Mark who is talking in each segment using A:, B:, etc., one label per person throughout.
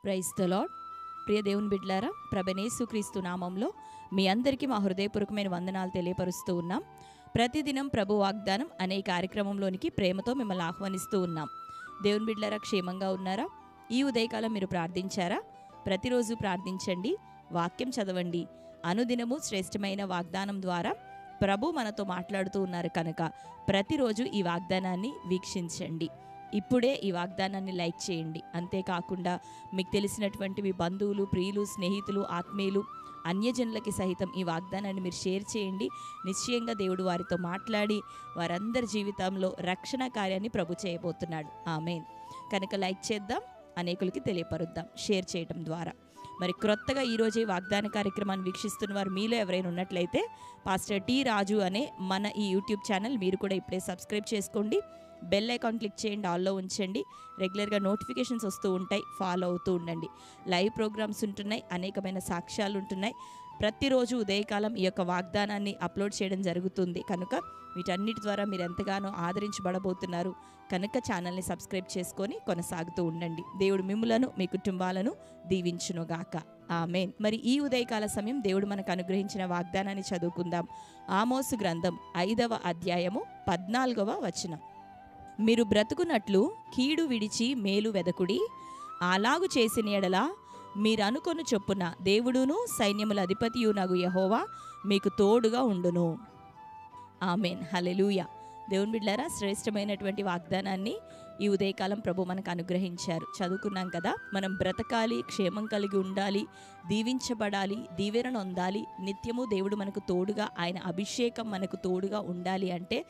A: Praise the lord. ప్రియ దేవుని బిడ్డలారా, ప్రభుయేసుక్రీస్తు నామంలో మీ అందరికీ మా హృదయపూర్వకమైన వందనాలు తెలియపరుస్తూ ఉన్నాం. ప్రతిదినం ప్రభు వాగ్దానం అనే కార్యక్రమంలోనికి ప్రేమతో మిమ్మల్ని ఆహ్వానిస్తూ ఉన్నాం. దేవుని బిడ్డలారా, క్షేమంగా ఉన్నారా? ఈ ఉదయకాలం మీరు ప్రార్థించారా? ప్రతిరోజు ప్రార్థించండి, వాక్యం చదవండి. అనుదినము శ్రేష్టమైన వాగ్దానం ద్వారా ప్రభు మనతో మాట్లాడుతూ ఉన్నారు కనుక ప్రతిరోజు ఈ వాగ్దానాన్ని వీక్షించండి. ఇప్పుడే ఈ వాగ్దానాన్ని లైక్ చేయండి. అంతేకాకుండా మీకు తెలిసినటువంటి మీ బంధువులు, ప్రియులు, స్నేహితులు, ఆత్మీయులు, అన్యజనులకి సహితం ఈ వాగ్దానాన్ని మీరు షేర్ చేయండి. నిశ్చయంగా దేవుడు వారితో మాట్లాడి వారందరి జీవితంలో రక్షణ కార్యాన్ని ప్రభు చేయబోతున్నాడు. ఆమేన్. కనుక లైక్ చేద్దాం, అనేకులకి తెలియపరుద్దాం షేర్ చేయడం ద్వారా. మరి క్రొత్తగా ఈరోజు ఈ వాగ్దాన కార్యక్రమాన్ని వీక్షిస్తున్న వారు మీలో ఎవరైనా ఉన్నట్లయితే పాస్టర్ టి రాజు అనే మన ఈ యూట్యూబ్ ఛానల్ మీరు కూడా ఇప్పుడే సబ్స్క్రైబ్ చేసుకోండి. బెల్ ఐకాన్ క్లిక్ చేయండి, ఆల్లో ఉంచండి. రెగ్యులర్గా నోటిఫికేషన్స్ వస్తూ ఉంటాయి, ఫాలో అవుతూ ఉండండి. లైవ్ ప్రోగ్రామ్స్ ఉంటున్నాయి, అనేకమైన సాక్ష్యాలు ఉంటున్నాయి. ప్రతిరోజు ఉదయకాలం ఈ యొక్క వాగ్దానాన్ని అప్లోడ్ చేయడం జరుగుతుంది కనుక వీటన్నిటి ద్వారా మీరు ఎంతగానో ఆదరించబడబోతున్నారు. కనుక ఛానల్ని సబ్స్క్రైబ్ చేసుకొని కొనసాగుతూ ఉండండి. దేవుడు మిమ్ములను, మీ కుటుంబాలను దీవించునుగాక. ఆమేన్. మరి ఈ ఉదయకాల సమయం దేవుడు మనకు అనుగ్రహించిన వాగ్దానాన్ని చదువుకుందాం. ఆమోసు గ్రంథం 5వ అధ్యాయము 14వ వచనం. మీరు బ్రతుకున్నట్లు కీడు విడిచి మేలు వెదకుడి, అలాగు చేసిన ఎడల మీరనుకొను చొప్పున దేవుడును సైన్యముల అధిపతియునగు యెహోవా మీకు తోడుగా ఉండును. ఆమేన్. హల్లెలూయా. దేవుని బిడ్డలారా, శ్రేష్టమైనటువంటి వాగ్దానాన్ని ఈ ఉదయకాలం ప్రభు మనకు అనుగ్రహించారు. చదువుకున్నాం కదా, మనం బ్రతకాలి, క్షేమం కలిగి ఉండాలి, దీవించబడాలి, దీవెనను పొందాలి, నిత్యము దేవుడు మనకు తోడుగా, ఆయన అభిషేకం మనకు తోడుగా ఉండాలి అంటే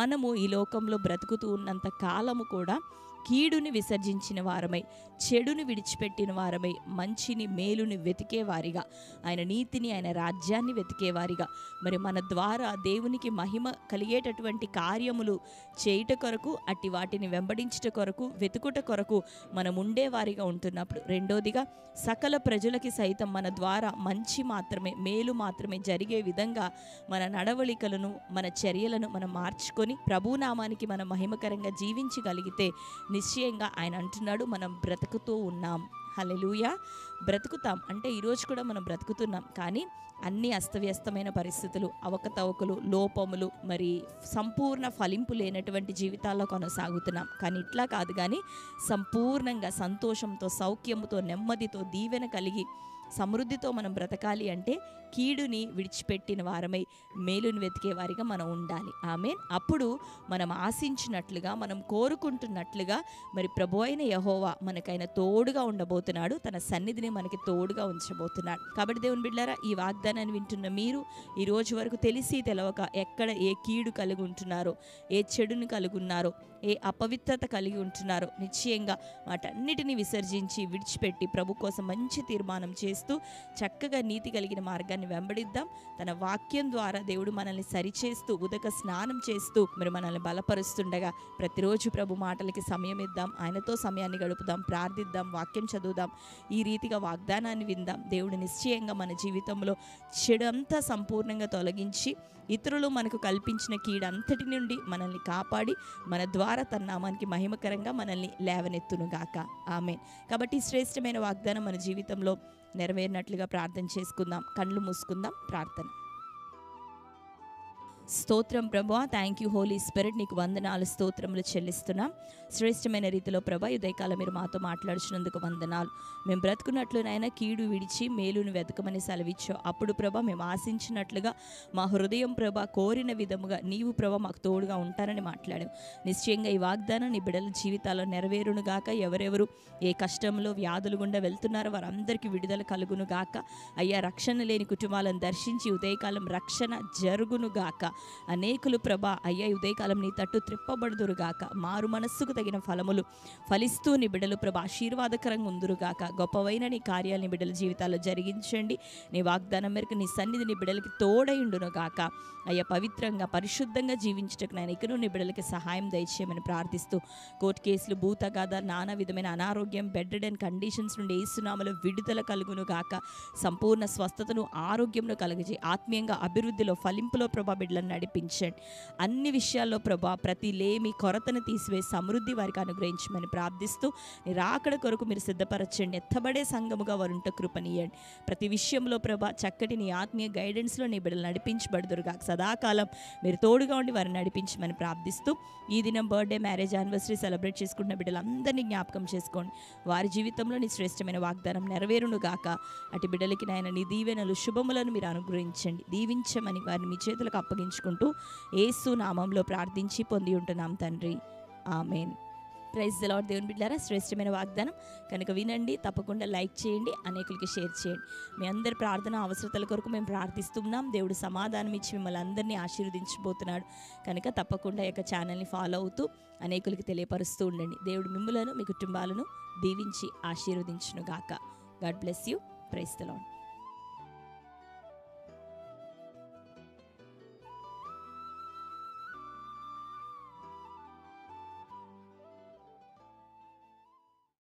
A: మనము ఈ లోకంలో బ్రతుకుతూ ఉన్నంత కాలము కూడా కీడుని విసర్జించిన వారమై, చెడుని విడిచిపెట్టిన వారమై, మంచిని, మేలుని వెతికేవారిగా, ఆయన నీతిని, ఆయన రాజ్యాన్ని వెతికేవారిగా, మరి మన ద్వారా దేవునికి మహిమ కలిగేటటువంటి కార్యములు చేయుట కొరకు, అట్టి వాటిని వెంబడించుట కొరకు, వెతుకుట కొరకు మనం ఉండేవారిగా ఉంటున్నప్పుడు, రెండోదిగా సకల ప్రజలకి సైతం మన ద్వారా మంచి మాత్రమే, మేలు మాత్రమే జరిగే విధంగా మన నడవళికలను, మన చర్యలను మనం మార్చుకొని ప్రభునామానికి మనం మహిమకరంగా జీవించగలిగితే నిశ్చయంగా ఆయన అంటున్నాడు, మనం బ్రతుకుతూ ఉన్నాం. హల్లెలూయా. బ్రతుకుతాం అంటే ఈరోజు కూడా మనం బ్రతుకుతున్నాం, కానీ అన్ని అస్తవ్యస్తమైన పరిస్థితులు, అవకతవకలు, లోపములు, మరి సంపూర్ణ ఫలింపు లేనటువంటి జీవితాల్లో కొనసాగుతున్నాం. కానీ ఇట్లా కాదు, కానీ సంపూర్ణంగా సంతోషంతో, సౌఖ్యంతో, నెమ్మదితో, దీవెన కలిగి సమృద్ధితో మనం బ్రతకాలి అంటే కీడుని విడిచిపెట్టిన వారమై మేలుని వెతికే వారిగా మనం ఉండాలి. ఆమేన్. అప్పుడు మనం ఆశించినట్లుగా, మనం కోరుకుంటున్నట్లుగా మరి ప్రభు అయిన యెహోవా మనకైనా తోడుగా ఉండబోతున్నాడు, తన సన్నిధిని మనకి తోడుగా ఉంచబోతున్నాడు. కాబట్టి దేవుని బిడ్డలారా, ఈ వాగ్దానాన్ని వింటున్న మీరు ఈ రోజు వరకు తెలిసి తెలవక ఎక్కడ ఏ కీడు కలిగి ఉంటున్నారో, ఏ చెడుని కలిగి ఉన్నారో, ఏ అపవిత్రత కలిగి ఉంటున్నారో, నిశ్చయంగా వాటన్నిటిని విసర్జించి విడిచిపెట్టి ప్రభు కోసం మంచి తీర్మానం చేస్తూ చక్కగా నీతి కలిగిన మార్గాన్ని వెంబడిద్దాం. తన వాక్యం ద్వారా దేవుడు మనల్ని సరిచేస్తూ, ఉదక స్నానం చేస్తూ మరి మనల్ని బలపరుస్తుండగా ప్రతిరోజు ప్రభు మాటలకి సమయం ఇద్దాం, ఆయనతో సమయాన్ని గడుపుదాం, ప్రార్థిద్దాం, వాక్యం చదువుదాం, ఈ రీతిగా వాగ్దానాన్ని విందాం. దేవుడు నిశ్చయంగా మన జీవితంలో చెడంతా సంపూర్ణంగా తొలగించి ఇతరులు మనకు కల్పించిన కీడంతటి నుండి మనల్ని కాపాడి మన ద్వారా తన నామానికి మహిమకరంగా మనల్ని లేవనెత్తునుగాక. ఆమేన్. కాబట్టి శ్రేష్టమైన వాగ్దానం మన జీవితంలో నెరవేరినట్లుగా ప్రార్థన చేసుకుందాం. కళ్ళు మూసుకుందాం. ప్రార్థన. స్తోత్రం ప్రభా, థ్యాంక్ యూ హోలీ స్పిరిట్, నీకు వందనాలు, స్తోత్రములు చెల్లిస్తున్నాం. శ్రేష్టమైన రీతిలో ప్రభా ఉదయకాలం మీరు మాతో మాట్లాడుచున్నందుకు వందనాలు. మేము బ్రతుకున్నట్లునైనా కీడు విడిచి మేలును వెతకమని సెలవిచ్చావు. అప్పుడు ప్రభా మేము ఆశించినట్లుగా మా హృదయం ప్రభా కోరిన విధముగా నీవు ప్రభా మాకు తోడుగా ఉంటానని మాట్లాడావు. నిశ్చయంగా ఈ వాగ్దానం నీ బిడ్డల జీవితాల్లో నెరవేరునుగాక. ఎవరెవరు ఏ కష్టంలో, వ్యాధులు గుండా వెళ్తున్నారో వారందరికీ విడుదల కలుగునుగాక. అయ్యా, రక్షణ లేని కుటుంబాలను దర్శించి ఉదయకాలం రక్షణ జరుగునుగాక. అనేకులు ప్రభా అయ్యా ఉదయకాలం నీ తట్టు త్రిప్పబడుదురుగాక. మారు మనస్సుకు తగిన ఫలములు ఫలిస్తూ నీ బిడ్డలు ప్రభా ఆశీర్వాదకరంగా ఉందురుగాక. గొప్పవైన నీ కార్యాలని బిడ్డల జీవితాల్లో జరిగించండి. నీ వాగ్దానం మేరకు నీ సన్నిధి నీ బిడ్డలకి తోడయుండునుగాక. అయ్యా, పవిత్రంగా పరిశుద్ధంగా జీవించటకు నేను ఇకను నీ బిడ్డలకి సహాయం దయచేయమని ప్రార్థిస్తూ, కోర్టు కేసులు, భూతగాథ, నానా విధమైన అనారోగ్యం, బెడ్ రిడెన్ కండిషన్స్ నుండి యేసునామములో విడుదల కలుగునుగాక. సంపూర్ణ స్వస్థతను, ఆరోగ్యంను కలుగజేయి. ఆత్మీయంగా అభివృద్ధిలో, ఫలింపులో ప్రభా బిడ్డలను వారిని నడిపించండి. అన్ని విషయాల్లో ప్రభా ప్రతి లేమి కొరతను తీసివేసి సమృద్ధి వారికి అనుగ్రహించమని ప్రార్థిస్తూ నీ రాకడ కొరకు మీరు సిద్ధపరచండి. ఎత్తబడే సంఘముగా వారుంట కృపనీయండి. ప్రతి విషయంలో ప్రభా చక్కటి నీ ఆత్మీయ గైడెన్స్లో నీ బిడ్డలు నడిపించబడుదురుగా. సదాకాలం మీరు తోడుగా ఉండి వారిని నడిపించమని ప్రార్థిస్తూ ఈ దినం బర్త్డే, మ్యారేజ్, యానివర్సరీ సెలబ్రేట్ చేసుకుంటున్న బిడ్డలందరినీ జ్ఞాపకం చేసుకోండి. వారి జీవితంలో నీ శ్రేష్టమైన వాగ్దానం నెరవేరును గాక. అటు బిడ్డలకి నాయన నీ దీవెనలు శుభములను మీరు అనుగ్రహించండి. దీవించమని వారిని మీ చేతులకు అప్పగించుకుంటూ యేసు నామంలో ప్రార్థించి పొంది ఉంటున్నాం తండ్రి. ఆమేన్. Praise the lord. దేవుని బిడ్డలారా, శ్రేష్టమైన వాగ్దానం కనుక వినండి, తప్పకుండా లైక్ చేయండి, అనేకులకి షేర్ చేయండి. మీ అందరి ప్రార్థన అవసరతల కొరకు మేము ప్రార్థిస్తున్నాం. దేవుడు సమాధానం ఇచ్చి మిమ్మల్ని అందరినీ ఆశీర్వదించబోతున్నాడు కనుక తప్పకుండా ఈ యొక్క ఛానల్ని ఫాలో అవుతూ అనేకులకి తెలియపరుస్తూ ఉండండి. దేవుడు మిమ్ములను మీ కుటుంబాలను దీవించి ఆశీర్వదించును గాక. God bless you. Praise the lord.